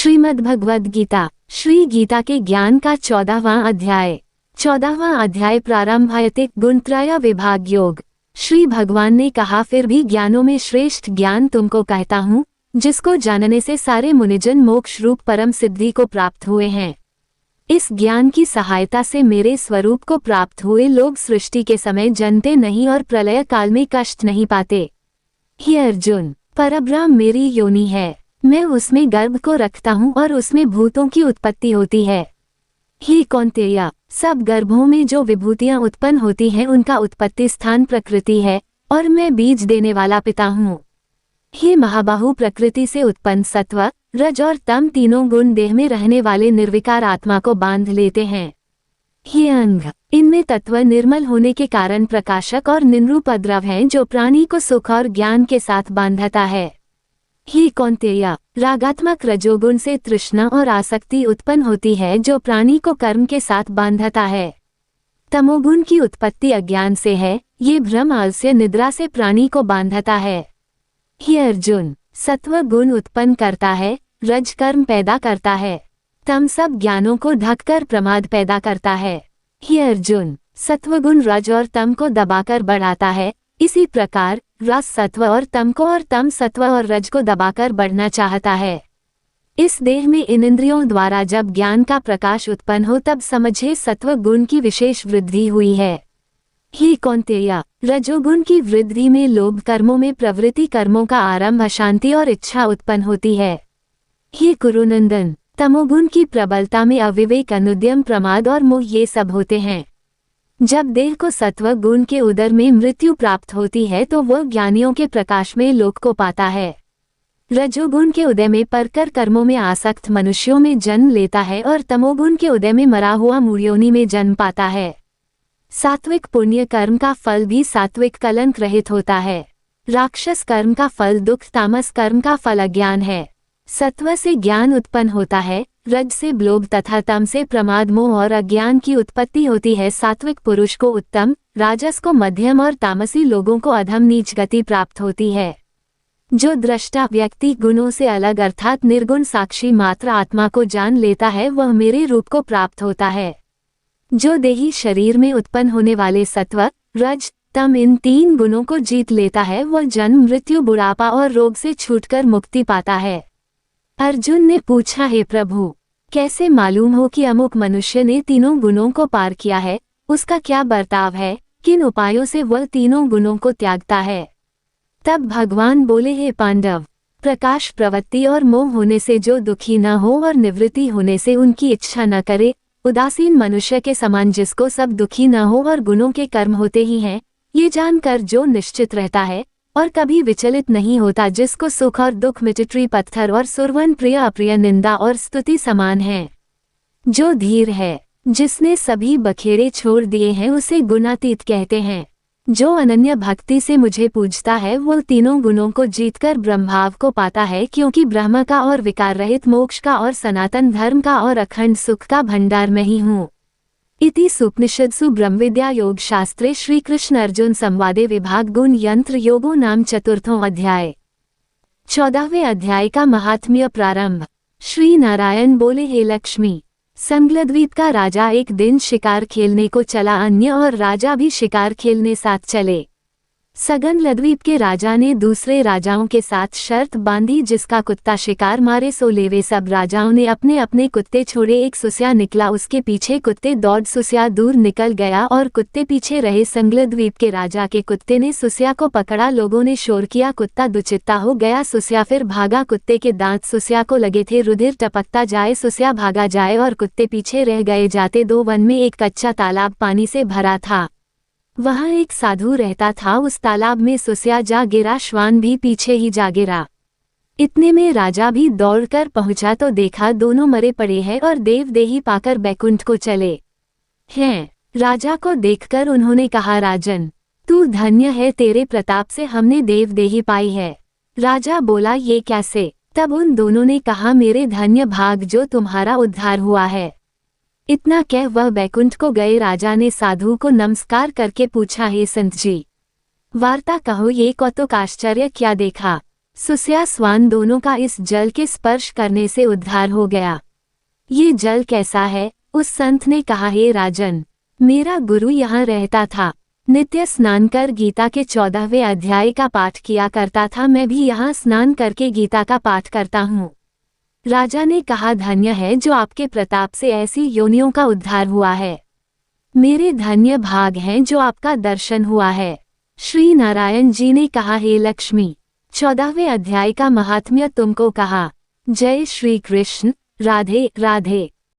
श्रीमद्भगवद गीता, श्री गीता के ज्ञान का 14वां अध्याय। 14वां अध्याय प्रारंभयतिक गुणत्रय विभाग योग। श्री भगवान ने कहा, फिर भी ज्ञानों में श्रेष्ठ ज्ञान तुमको कहता हूँ, जिसको जानने से सारे मुनिजन मोक्ष रूप परम सिद्धि को प्राप्त हुए हैं। इस ज्ञान की सहायता से मेरे स्वरूप को प्राप्त हुए लोग सृष्टि के समय जन्मते नहीं और प्रलय काल में कष्ट नहीं पाते। हे अर्जुन, परब्रह्म मेरी योनि है, मैं उसमें गर्भ को रखता हूँ और उसमें भूतों की उत्पत्ति होती है। हे कौन्तेय, सब गर्भों में जो विभूतियाँ उत्पन्न होती हैं उनका उत्पत्ति स्थान प्रकृति है और मैं बीज देने वाला पिता हूँ। हे महाबाहु, प्रकृति से उत्पन्न सत्व, रज और तम तीनों गुण देह में रहने वाले निर्विकार आत्मा को बांध लेते हैं। हे अंग, इनमें तत्व निर्मल होने के कारण प्रकाशक और निन्रूप द्रव हैं जो प्राणी को सुख और ज्ञान के साथ बांधता है। हे कौन्तेय, रागात्मक रजोगुण से तृष्णा और आसक्ति उत्पन्न होती है जो प्राणी को कर्म के साथ बांधता है। तमोगुण की उत्पत्ति अज्ञान से है, ये भ्रम आलस्य निद्रा से प्राणी को बांधता है। हे अर्जुन, सत्व गुण उत्पन्न करता है, रज कर्म पैदा करता है, तम सब ज्ञानों को ढककर प्रमाद पैदा करता है। हे अर्जुन, सत्वगुण रज और तम को दबाकर बढ़ाता है, इसी प्रकार रस सत्व और तम को और तम सत्व और रज को दबाकर बढ़ना चाहता है। इस देह में इन इंद्रियों द्वारा जब ज्ञान का प्रकाश उत्पन्न हो तब समझे सत्व गुण की विशेष वृद्धि हुई है। हे कौन्तेय, रजोगुण की वृद्धि में लोभ कर्मों में प्रवृत्ति कर्मों का आरंभ अशांति और इच्छा उत्पन्न होती है। हे कुरुनंदन, तमोगुण की प्रबलता में अविवेक अनुद्यम प्रमाद और मोह ये सब होते हैं। जब देह को सत्व गुण के उदर में मृत्यु प्राप्त होती है तो वह ज्ञानियों के प्रकाश में लोक को पाता है। रजोगुण के उदय में परकर कर्मों में आसक्त मनुष्यों में जन्म लेता है और तमोगुण के उदय में मरा हुआ मूढ़योनि में जन्म पाता है। सात्विक पुण्य कर्म का फल भी सात्विक कलंक रहित होता है। राक्षस कर्म का फल दुख, तामस कर्म का फल अज्ञान है। सत्व से ज्ञान उत्पन्न होता है, रज से लोभ तथा तम से प्रमाद मोह और अज्ञान की उत्पत्ति होती है। सात्विक पुरुष को उत्तम, राजस को मध्यम और तामसी लोगों को अधम नीच गति प्राप्त होती है। जो दृष्टा व्यक्ति गुणों से अलग अर्थात निर्गुण साक्षी मात्र आत्मा को जान लेता है वह मेरे रूप को प्राप्त होता है। जो देही शरीर में उत्पन्न होने वाले सत्व, रज, तम इन तीन गुणों को जीत लेता है वह जन्म, मृत्यु, बुढ़ापा और रोग से छूटकर मुक्ति पाता है। अर्जुन ने पूछा, हे प्रभु, कैसे मालूम हो कि अमुक मनुष्य ने तीनों गुणों को पार किया है? उसका क्या बर्ताव है? किन उपायों से वह तीनों गुणों को त्यागता है? तब भगवान बोले, हे पांडव, प्रकाश, प्रवृत्ति और मोह होने से जो दुखी न हो और निवृत्ति होने से उनकी इच्छा न करे, उदासीन मनुष्य के समान जिसको सब दुखी न हो और गुणों के कर्म होते ही हैं, ये जानकर जो निश्चित रहता है और कभी विचलित नहीं होता, जिसको सुख और दुख मिटरी पत्थर और सुरवन, प्रिय अप्रिय, निंदा और स्तुति समान है। जो धीर है, जिसने सभी बखेड़े छोड़ दिए हैं, उसे गुणातीत कहते हैं। जो अनन्य भक्ति से मुझे पूजता है वो तीनों गुणों को जीतकर ब्रह्मभाव को पाता है, क्योंकि ब्रह्म का और विकार रहित मोक्ष का और सनातन धर्म का और अखंड सुख का भंडार मैं ही हूँ। इति सुपनिषत्सु ब्रह्मविद्या योग शास्त्रे श्री कृष्ण अर्जुन संवादे विभाग गुण यंत्र योगो नाम चतुर्थों अध्याय। 14वें अध्याय का महात्म्य प्रारंभ। श्री नारायण बोले, हे लक्ष्मी, संगलद्वीप का राजा एक दिन शिकार खेलने को चला, अन्य और राजा भी शिकार खेलने साथ चले। संगलद्वीप के राजा ने दूसरे राजाओं के साथ शर्त बांधी, जिसका कुत्ता शिकार मारे सो लेवे। सब राजाओं ने अपने अपने कुत्ते छोड़े। एक सुस्या निकला, उसके पीछे कुत्ते दौड़, सुस्या दूर निकल गया और कुत्ते पीछे रहे। संगलद्वीप के राजा के कुत्ते ने सुस्या को पकड़ा, लोगों ने शोर किया, कुत्ता दुचित्ता हो गया, सुस्या फिर भागा। कुत्ते के दांत सुस्या को लगे थे, रुधिर टपकता जाए, सुस्या भागा जाए और कुत्ते पीछे रह गए। जाते दो वन में एक कच्चा तालाब पानी से भरा था, वहाँ एक साधु रहता था। उस तालाब में सुस्या जा गिरा, श्वान भी पीछे ही जा गिरा। इतने में राजा भी दौड़कर पहुंचा तो देखा दोनों मरे पड़े हैं और देवदेही पाकर बैकुंठ को चले हैं। राजा को देखकर उन्होंने कहा, राजन, तू धन्य है, तेरे प्रताप से हमने देवदेही पाई है। राजा बोला, ये कैसे? तब उन दोनों ने कहा, मेरे धन्य भाग जो तुम्हारा उद्धार हुआ है। इतना कह वह बैकुंठ को गए। राजा ने साधु को नमस्कार करके पूछा, हे संत जी, वार्ता कहो, ये कौतुक आश्चर्य क्या देखा? सुस्या स्वान दोनों का इस जल के स्पर्श करने से उद्धार हो गया। ये जल कैसा है? उस संत ने कहा, हे राजन, मेरा गुरु यहाँ रहता था, नित्य स्नान कर गीता के 14वें अध्याय का पाठ किया करता था। मैं भी यहाँ स्नान करके गीता का पाठ करता हूँ। राजा ने कहा, धन्य है जो आपके प्रताप से ऐसी योनियों का उद्धार हुआ है। मेरे धन्य भाग हैं जो आपका दर्शन हुआ है। श्री नारायण जी ने कहा, हे लक्ष्मी, 14वें अध्याय का महात्म्य तुमको कहा। जय श्री कृष्ण। राधे राधे।